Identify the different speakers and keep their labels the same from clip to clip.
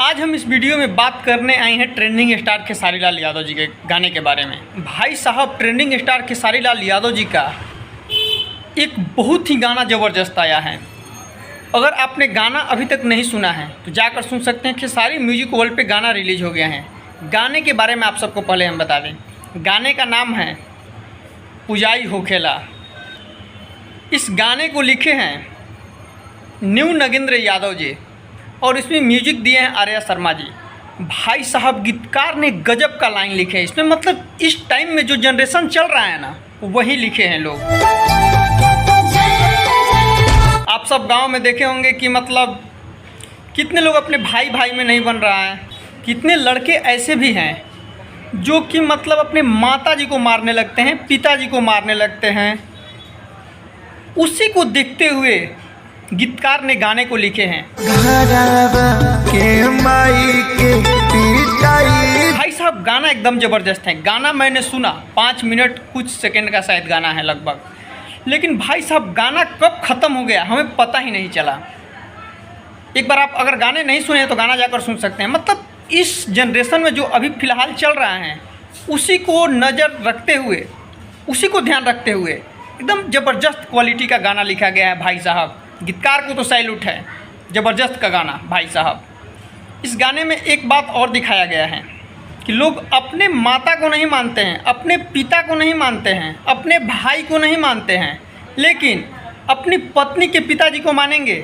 Speaker 1: आज हम इस वीडियो में बात करने आए हैं ट्रेंडिंग स्टार खेसारी लाल यादव जी के गाने के बारे में। भाई साहब, ट्रेंडिंग स्टार खेसारी लाल यादव जी का एक बहुत ही गाना ज़बरदस्त आया है। अगर आपने गाना अभी तक नहीं सुना है तो जाकर सुन सकते हैं। खेसारी म्यूजिक वर्ल्ड पे गाना रिलीज हो गया है। गाने के बारे में आप सबको पहले हम बता दें, गाने का नाम है पुजाई होखेला। इस गाने को लिखे हैं न्यू नगेंद्र यादव जी और इसमें म्यूजिक दिए हैं आर्या शर्मा जी। भाई साहब, गीतकार ने गजब का लाइन लिखे हैं इसमें। मतलब इस टाइम में जो जनरेशन चल रहा है ना, वही लिखे हैं लोग। आप सब गांव में देखे होंगे कि मतलब कितने लोग अपने भाई भाई में नहीं बन रहा है। कितने लड़के ऐसे भी हैं जो कि मतलब अपने माता जी को मारने लगते हैं, पिताजी को मारने लगते हैं। उसी को देखते हुए गीतकार ने गाने को लिखे हैं। भाई साहब, गाना एकदम ज़बरदस्त है। गाना मैंने सुना 5 मिनट कुछ सेकंड का शायद गाना है लगभग, लेकिन भाई साहब गाना कब ख़त्म हो गया हमें पता ही नहीं चला। एक बार आप अगर गाने नहीं सुने तो गाना जाकर सुन सकते हैं। मतलब इस जनरेशन में जो अभी फ़िलहाल चल रहा है उसी को नज़र रखते हुए, उसी को ध्यान रखते हुए एकदम ज़बरदस्त क्वालिटी का गाना लिखा गया है। भाई साहब, गीतकार को तो सैल्यूट है। ज़बरदस्त का गाना भाई साहब। इस गाने में एक बात और दिखाया गया है कि लोग अपने माता को नहीं मानते हैं, अपने पिता को नहीं मानते हैं, अपने भाई को नहीं मानते हैं, लेकिन अपनी पत्नी के पिताजी को मानेंगे,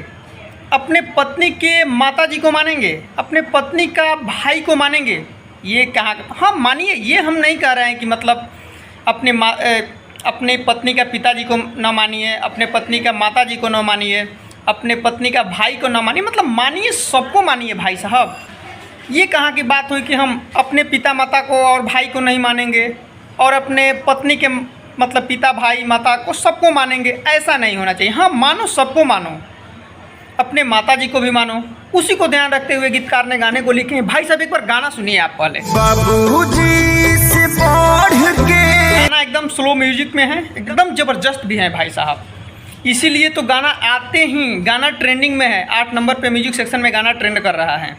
Speaker 1: अपने पत्नी के माताजी को मानेंगे, अपने पत्नी का भाई को मानेंगे। ये कहाँ? हाँ मानिए, ये हम नहीं कह रहे हैं कि मतलब अपने पत्नी का पिताजी को न मानिए, अपने पत्नी का माताजी को न मानिए, अपने पत्नी का भाई को न मानिए। मतलब मानिए, सबको मानिए भाई साहब। ये कहाँ की बात हुई कि हम अपने पिता माता को और भाई को नहीं मानेंगे और अपने पत्नी के मतलब पिता भाई माता को सबको मानेंगे? ऐसा नहीं होना चाहिए। हाँ मानो, सबको मानो, अपने माताजी को भी मानो। उसी को ध्यान रखते हुए गीतकार ने गाने को लिखे हैं। भाई साहब, एक बार गाना सुनिए आप पहले। बाबूजी से बढ़ के गाना एकदम स्लो म्यूजिक में है, एकदम ज़बरदस्त भी है भाई साहब। इसीलिए तो गाना आते ही गाना ट्रेंडिंग में है। 8 नंबर पे म्यूजिक सेक्शन में गाना ट्रेंड कर रहा है।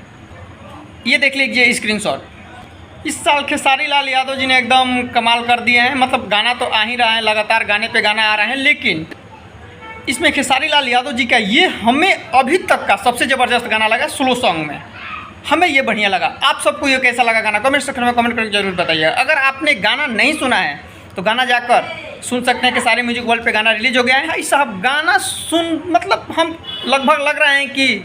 Speaker 1: ये देख लीजिए स्क्रीनशॉट। इस साल खेसारी लाल यादव जी ने एकदम कमाल कर दिए हैं। मतलब गाना तो आ ही रहा है, लगातार गाने पे गाना आ रहा है, लेकिन इसमें खेसारी लाल यादव जी का ये हमें अभी तक का सबसे ज़बरदस्त गाना लगा। स्लो सॉन्ग में हमें ये बढ़िया लगा। आप सबको ये कैसा लगा गाना? कमेंट सेक्शन में कमेंट करके जरूर बताइए। अगर आपने गाना नहीं सुना है तो गाना जाकर सुन सकते हैं। खेसारी म्यूजिक वर्ल्ड पे गाना रिलीज हो गया है। भाई साहब, गाना सुन मतलब हम लगभग लग रहे हैं कि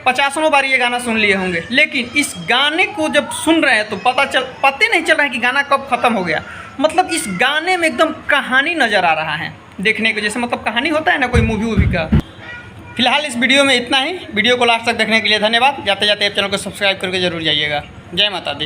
Speaker 1: 50 बार ये गाना सुन लिए होंगे, लेकिन इस गाने को जब सुन रहे हैं तो पता नहीं चल रहा है कि गाना कब ख़त्म हो गया। मतलब इस गाने में एकदम कहानी नज़र आ रहा है देखने को, जैसे मतलब कहानी होता है ना कोई मूवी वूवी का। फिलहाल इस वीडियो में इतना ही। वीडियो को लास्ट तक देखने के लिए धन्यवाद। जाते जाते आप चैनल को सब्सक्राइब करके जरूर जाइएगा। जय माता दी।